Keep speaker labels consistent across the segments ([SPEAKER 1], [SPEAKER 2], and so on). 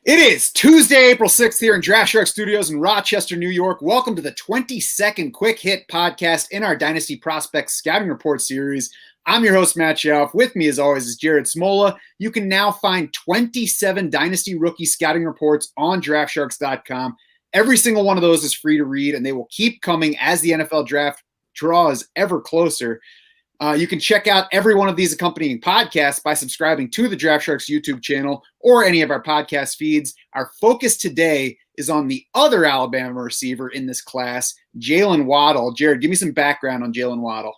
[SPEAKER 1] It is Tuesday, April 6th here in Draft Shark Studios in Rochester, New York. Welcome to the 22nd Quick Hit podcast in our Dynasty Prospects Scouting Report series. I'm your host, Matt Schauf. With me, as always, is Jared Smola. You can now find 27 Dynasty Rookie Scouting Reports on DraftSharks.com. Every single one of those is free to read, and they will keep coming as the NFL Draft draws ever closer. You can check out every one of these accompanying podcasts by subscribing to the Draft Sharks YouTube channel or any of our podcast feeds. Our focus today is on the other Alabama receiver in this class, Jaylen Waddle. Jared, give me some background on Jaylen Waddle.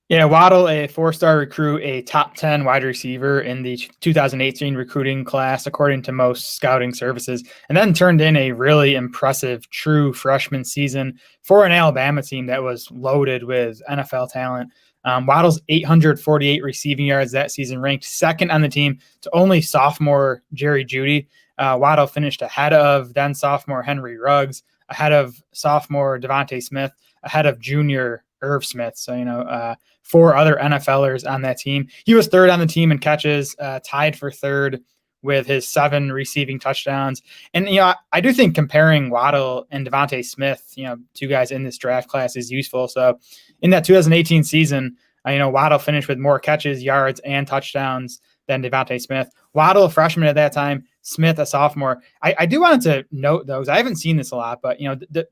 [SPEAKER 2] Yeah, Waddle, a four-star recruit, a top 10 wide receiver in the 2018 recruiting class, according to most scouting services, and then turned in a really impressive true freshman season for an Alabama team that was loaded with NFL talent. Waddle's 848 receiving yards that season ranked second on the team to only sophomore Jerry Jeudy. Waddle finished ahead of then sophomore Henry Ruggs, ahead of sophomore Devontae Smith, ahead of junior Irv Smith. So, four other NFLers on that team. He was third on the team in catches, tied for third with his 7 receiving touchdowns. And, I do think comparing Waddle and Devontae Smith, two guys in this draft class is useful. So in that 2018 season, Waddle finished with more catches, yards, and touchdowns than Devontae Smith. Waddle, a freshman at that time, Smith, a sophomore. I do want to note, though, because I haven't seen this a lot, but,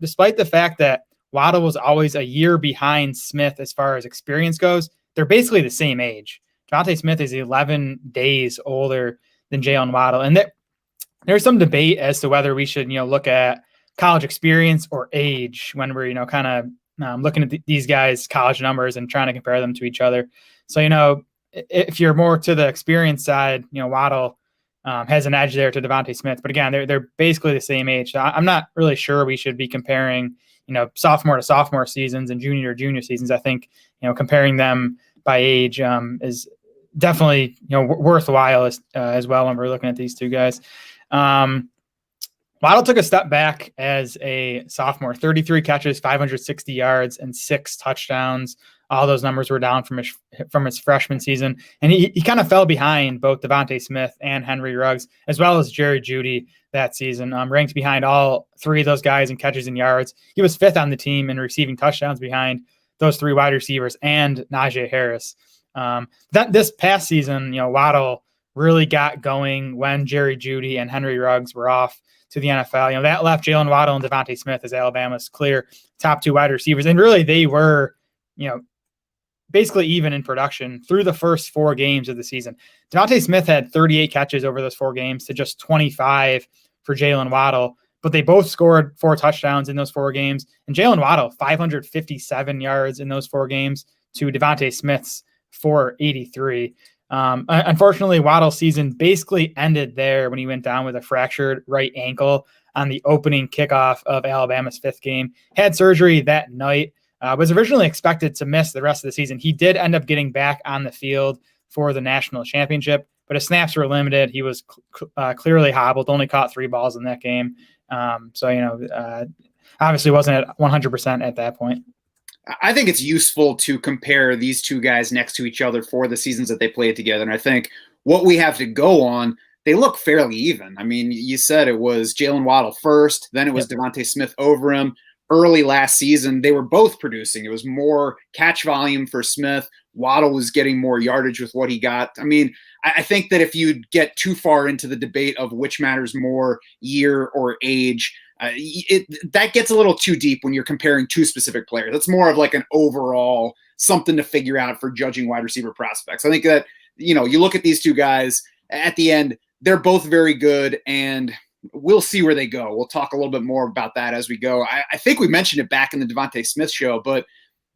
[SPEAKER 2] despite the fact that Waddle was always a year behind Smith as far as experience goes, they're basically the same age. Devontae Smith is 11 days older than Jaylen Waddle. And there's some debate as to whether we should, look at college experience or age when we're, kind of looking at these guys' college numbers and trying to compare them to each other. So, if you're more to the experience side, Waddle has an edge there to Devontae Smith. But again, they're basically the same age. So I'm not really sure we should be comparing, sophomore to sophomore seasons and junior to junior seasons. I think, comparing them by age is definitely, worthwhile as well when we're looking at these two guys. Waddle took a step back as a sophomore, 33 catches, 560 yards, and 6 touchdowns. All those numbers were down from his freshman season. And he kind of fell behind both Devontae Smith and Henry Ruggs, as well as Jerry Jeudy that season, ranked behind all 3 of those guys in catches and yards. He was 5th on the team in receiving touchdowns behind those 3 wide receivers and Najee Harris. This past season, Waddle really got going when Jerry Jeudy and Henry Ruggs were off to the NFL. That left Jaylen Waddle and Devontae Smith as Alabama's clear top 2 wide receivers. And really they were, basically even in production through the first 4 games of the season. Devontae Smith had 38 catches over those 4 games to just 25 for Jaylen Waddle, but they both scored 4 touchdowns in those 4 games. And Jaylen Waddle, 557 yards in those 4 games to Devontae Smith's 483. Unfortunately, Waddle's season basically ended there when he went down with a fractured right ankle on the opening kickoff of Alabama's 5th game. Had surgery that night. Was originally expected to miss the rest of the season. He did end up getting back on the field for the national championship, but his snaps were limited. He was clearly hobbled, only caught 3 balls in that game. Obviously wasn't at 100% at that point.
[SPEAKER 1] I think it's useful to compare these two guys next to each other for the seasons that they played together. And I think what we have to go on, they look fairly even. I mean, you said it was Jaylen Waddle first, then it was Devontae Smith over him. Early last season, they were both producing. It was more catch volume for Smith. Waddle was getting more yardage with what he got. I mean, I think that if you get too far into the debate of which matters more, year or age, that gets a little too deep when you're comparing 2 specific players. That's more of like an overall something to figure out for judging wide receiver prospects. I think that, you look at these 2 guys at the end, they're both very good, and we'll see where they go. We'll talk a little bit more about that as we go. I think we mentioned it back in the Devontae Smith show, but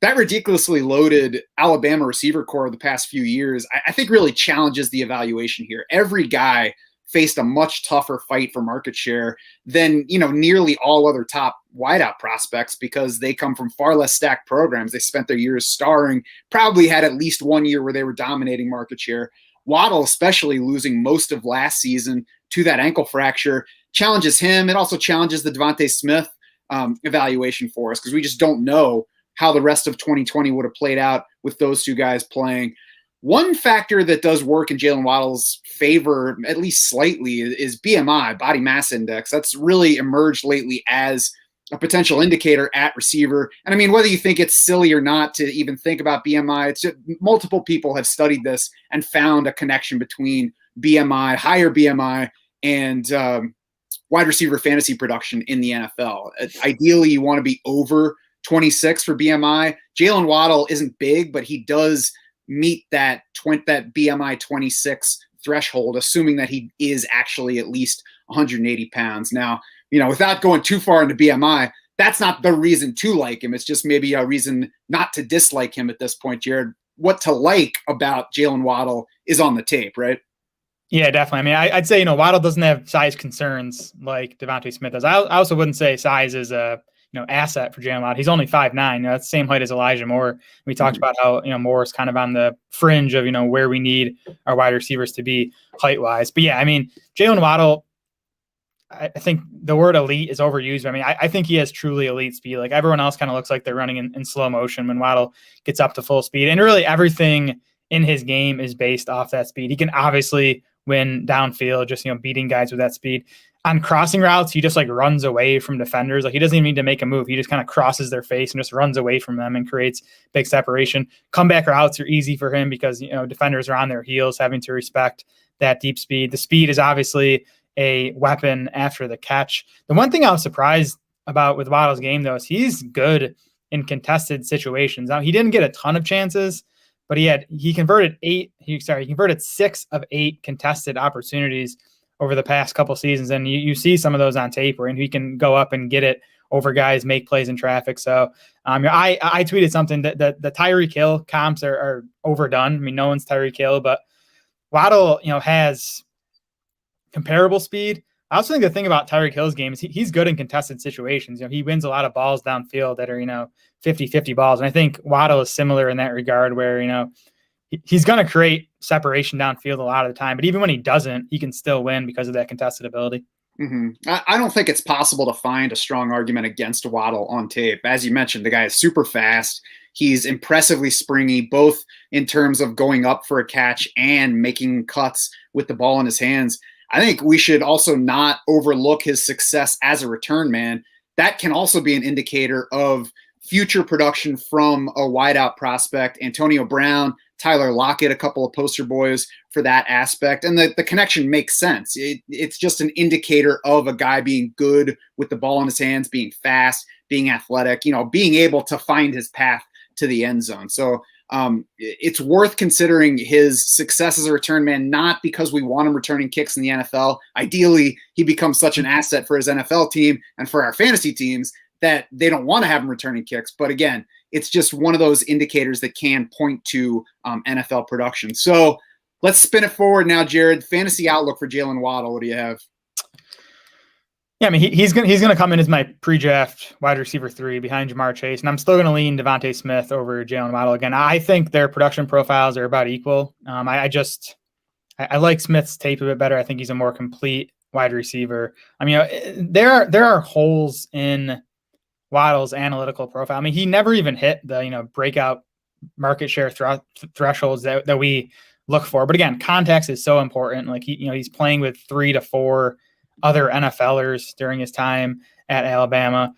[SPEAKER 1] that ridiculously loaded Alabama receiver core of the past few years, I think really challenges the evaluation here. Every guy faced a much tougher fight for market share than, nearly all other top wideout prospects because they come from far less stacked programs. They spent their years starring, probably had at least 1 year where they were dominating market share. Waddle, especially losing most of last season to that ankle fracture, challenges him. It also challenges the Devontae Smith evaluation for us because we just don't know how the rest of 2020 would have played out with those 2 guys playing. One factor that does work in Jaylen Waddle's favor, at least slightly, is BMI, body mass index. That's really emerged lately as a potential indicator at receiver. And I mean, whether you think it's silly or not to even think about BMI, it's just, multiple people have studied this and found a connection between BMI, higher BMI, and wide receiver fantasy production in the NFL. Ideally, you want to be over 26 for BMI. Jaylen Waddle isn't big, but he does meet that BMI 26 threshold, assuming that he is actually at least 180 pounds. Now, without going too far into BMI, that's not the reason to like him. It's just maybe a reason not to dislike him at this point, Jared. What to like about Jaylen Waddle is on the tape, right?
[SPEAKER 2] Yeah, definitely. I mean, I'd say, Waddle doesn't have size concerns like Devontae Smith does. I also wouldn't say size is a asset for Jaylen Waddle. He's only 5'9". That's the same height as Elijah Moore. We talked about how Moore is kind of on the fringe of where we need our wide receivers to be height wise. But yeah, I mean, Jaylen Waddle, I think the word elite is overused. I mean, I think he has truly elite speed. Like everyone else kind of looks like they're running in slow motion when Waddle gets up to full speed. And really everything in his game is based off that speed. He can obviously win downfield, just, beating guys with that speed. On crossing routes, he just like runs away from defenders. Like he doesn't even need to make a move. He just kind of crosses their face and just runs away from them and creates big separation. Comeback routes are easy for him because, defenders are on their heels, having to respect that deep speed. The speed is obviously a weapon after the catch. The one thing I was surprised about with Waddle's game, though, is he's good in contested situations. Now, he didn't get a ton of chances, but he converted 6 of 8 contested opportunities over the past couple seasons. And you see some of those on tape where he can go up and get it over guys, make plays in traffic. So I tweeted something that the Tyreek Hill comps are overdone. I mean, no one's Tyreek Hill, but Waddle, has comparable speed. I also think the thing about Tyreek Hill's game is he's good in contested situations. He wins a lot of balls downfield that are, 50-50 balls. And I think Waddle is similar in that regard where, he's going to create separation downfield a lot of the time. But even when he doesn't, he can still win because of that contested ability.
[SPEAKER 1] Mm-hmm. I don't think it's possible to find a strong argument against Waddle on tape. As you mentioned, the guy is super fast. He's impressively springy, both in terms of going up for a catch and making cuts with the ball in his hands. I think we should also not overlook his success as a return man. That can also be an indicator of future production from a wideout prospect. Antonio Brown, Tyler Lockett, a couple of poster boys for that aspect. And the connection makes sense. It's just an indicator of a guy being good with the ball in his hands, being fast, being athletic, being able to find his path to the end zone. So it's worth considering his success as a return man, not because we want him returning kicks in the NFL. Ideally, he becomes such an asset for his NFL team and for our fantasy teams that they don't want to have him returning kicks. But again, it's just one of those indicators that can point to NFL production. So let's spin it forward now, Jared. Fantasy outlook for Jaylen Waddle. What do you have?
[SPEAKER 2] Yeah, I mean, he's gonna come in as my pre-draft wide receiver 3 behind Jamar Chase, and I'm still gonna lean Devontae Smith over Jaylen Waddle again. I think their production profiles are about equal. I like Smith's tape a bit better. I think he's a more complete wide receiver. I mean, there are holes in Waddle's analytical profile. I mean, he never even hit the breakout market share thresholds that we look for. But again, context is so important. Like he's playing with 3 to 4 other NFLers during his time at Alabama.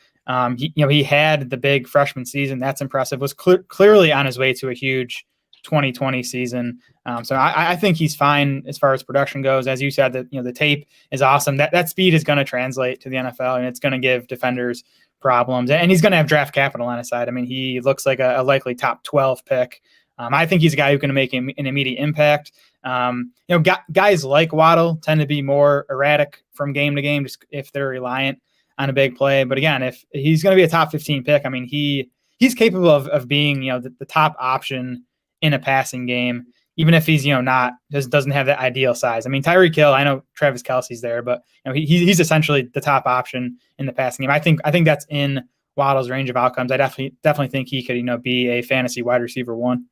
[SPEAKER 2] He had the big freshman season. That's impressive. Was clearly on his way to a huge 2020 season. So I think he's fine as far as production goes. As you said, that the tape is awesome. That speed is going to translate to the NFL, and it's going to give defenders problems. And he's going to have draft capital on his side. I mean, he looks like a likely top 12 pick. I think he's a guy who can make an immediate impact. Guys like Waddle tend to be more erratic from game to game, just if they're reliant on a big play. But again, if he's going to be a top 15 pick, I mean, he's capable of being, the top option in a passing game, even if he's, doesn't have that ideal size. I mean, Tyreek Hill, I know Travis Kelce's there, but he's essentially the top option in the passing game. I think that's in Waddle's range of outcomes. I definitely think he could, be a fantasy wide receiver 1.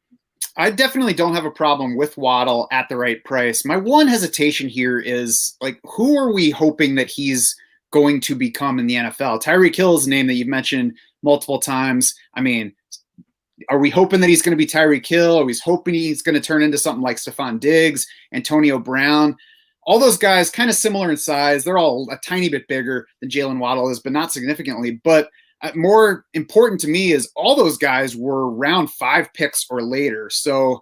[SPEAKER 1] I definitely don't have a problem with Waddle at the right price. My one hesitation here is, like, who are we hoping that he's going to become in the NFL? Tyreek Hill is a name that you've mentioned multiple times. I mean, Are we hoping that he's going to be Tyreek Hill? Are we hoping he's going to turn into something like Stephon Diggs, Antonio Brown? All those guys kind of similar in size. They're all a tiny bit bigger than Jaylen Waddle is, but not significantly. But more important to me is all those guys were round 5 picks or later. So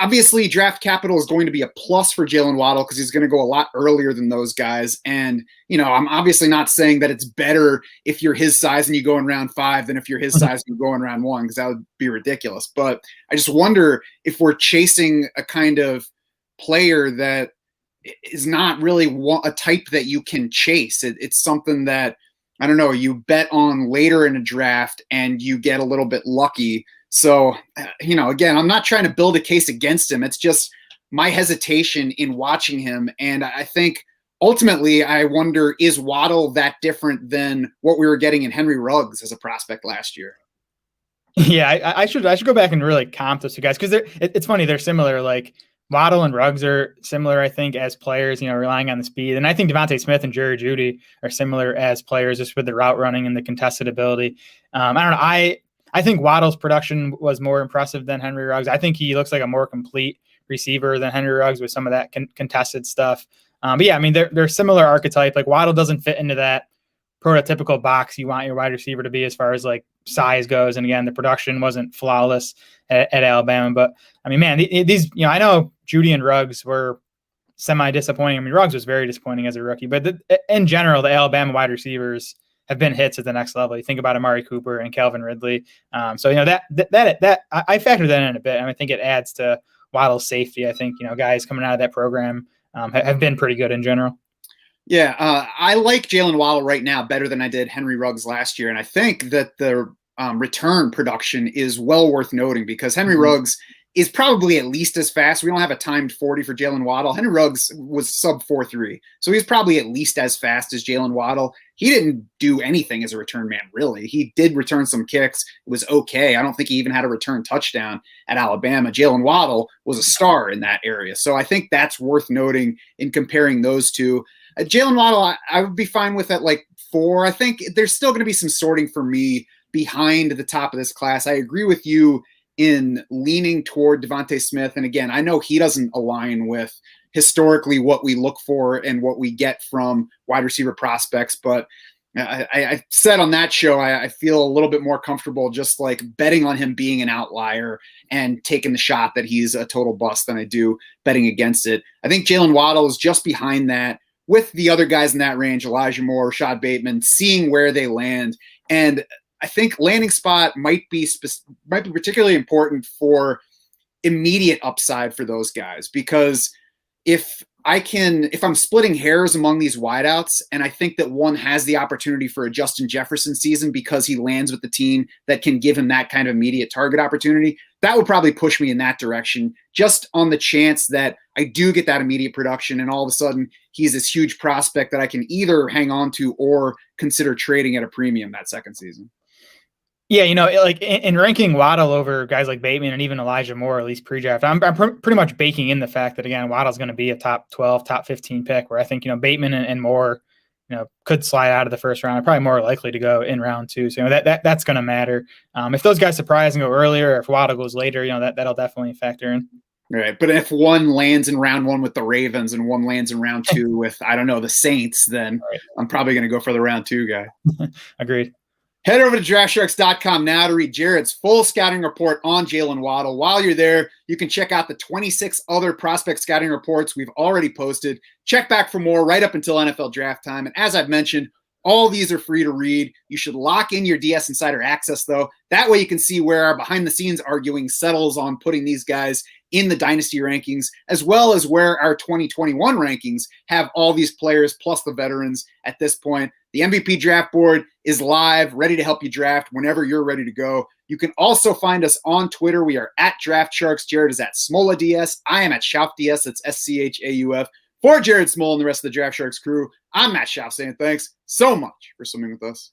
[SPEAKER 1] obviously draft capital is going to be a plus for Jaylen Waddle because he's going to go a lot earlier than those guys. And, I'm obviously not saying that it's better if you're his size and you go in round 5 than if you're his size and you go in round 1, because that would be ridiculous. But I just wonder if we're chasing a kind of player that is not really a type that you can chase. It's something that, I don't know, you bet on later in a draft and you get a little bit lucky. So, again, I'm not trying to build a case against him. It's just my hesitation in watching him. And I think ultimately I wonder, is Waddle that different than what we were getting in Henry Ruggs as a prospect last year?
[SPEAKER 2] Yeah, I should go back and really comp those two guys, because it's funny, they're similar. Like Waddle and Ruggs are similar, I think, as players, relying on the speed. And I think Devontae Smith and Jerry Jeudy are similar as players, just with the route running and the contested ability. I don't know. I think Waddle's production was more impressive than Henry Ruggs. I think he looks like a more complete receiver than Henry Ruggs with some of that contested stuff. But yeah, I mean, they're similar archetype. Like Waddle doesn't fit into that prototypical box you want your wide receiver to be as far as like size goes. And again, the production wasn't flawless at Alabama. But I mean, man, these, I know Jeudy and Ruggs were semi-disappointing. I mean, Ruggs was very disappointing as a rookie. But in general, the Alabama wide receivers have been hits at the next level. You think about Amari Cooper and Calvin Ridley. So that I factor that in a bit. I think it adds to Waddle's safety. I think guys coming out of that program have been pretty good in general.
[SPEAKER 1] Yeah, I like Jaylen Waddle right now better than I did Henry Ruggs last year, and I think that the return production is well worth noting, because Henry Ruggs is probably at least as fast. We don't have a timed 40 for Jaylen Waddle. Henry Ruggs was sub 4.3, so he's probably at least as fast as Jaylen Waddle. He didn't do anything as a return man, really. He did return some kicks. It was okay. I don't think he even had a return touchdown at Alabama. Jaylen Waddle was a star in that area. So I think that's worth noting in comparing those two. Jaylen Waddle, I would be fine with at like 4. I think there's still going to be some sorting for me behind the top of this class. I agree with you in leaning toward Devontae Smith. And again, I know he doesn't align with historically what we look for and what we get from wide receiver prospects. But I said on that show, I feel a little bit more comfortable just like betting on him being an outlier and taking the shot that he's a total bust than I do betting against it. I think Jaylen Waddle is just behind that with the other guys in that range, Elijah Moore, Rashad Bateman, seeing where they land. And I think landing spot might be particularly important for immediate upside for those guys, because if I'm splitting hairs among these wideouts, and I think that one has the opportunity for a Justin Jefferson season because he lands with the team that can give him that kind of immediate target opportunity, that would probably push me in that direction, just on the chance that I do get that immediate production and all of a sudden he's this huge prospect that I can either hang on to or consider trading at a premium that second season.
[SPEAKER 2] Yeah, like in ranking Waddle over guys like Bateman and even Elijah Moore, at least pre-draft, I'm pretty much baking in the fact that, again, Waddle's going to be a top 12, top 15 pick, where I think, Bateman and Moore, could slide out of the first round. Probably more likely to go in round 2. So, that's going to matter. If those guys surprise and go earlier, or if Waddle goes later, that'll definitely factor in.
[SPEAKER 1] Right. But if one lands in round 1 with the Ravens and one lands in round 2 with, I don't know, the Saints, then right, I'm probably going to go for the round 2 guy.
[SPEAKER 2] Agreed.
[SPEAKER 1] Head over to DraftSharks.com now to read Jared's full scouting report on Jaylen Waddle. While you're there, you can check out the 26 other prospect scouting reports we've already posted. Check back for more right up until NFL draft time. And as I've mentioned, all these are free to read. You should lock in your DS Insider access, though. That way you can see where our behind-the-scenes arguing settles on putting these guys in the dynasty rankings, as well as where our 2021 rankings have all these players plus the veterans at this point. The MVP draft board is live, ready to help you draft whenever you're ready to go. You can also find us on Twitter. We are at Draft Sharks. Jared is at SmolaDS. I am at SchaufDS. That's SCHAUF. For Jared Smol and the rest of the Draft Sharks crew, I'm Matt Schauf saying thanks so much for swimming with us.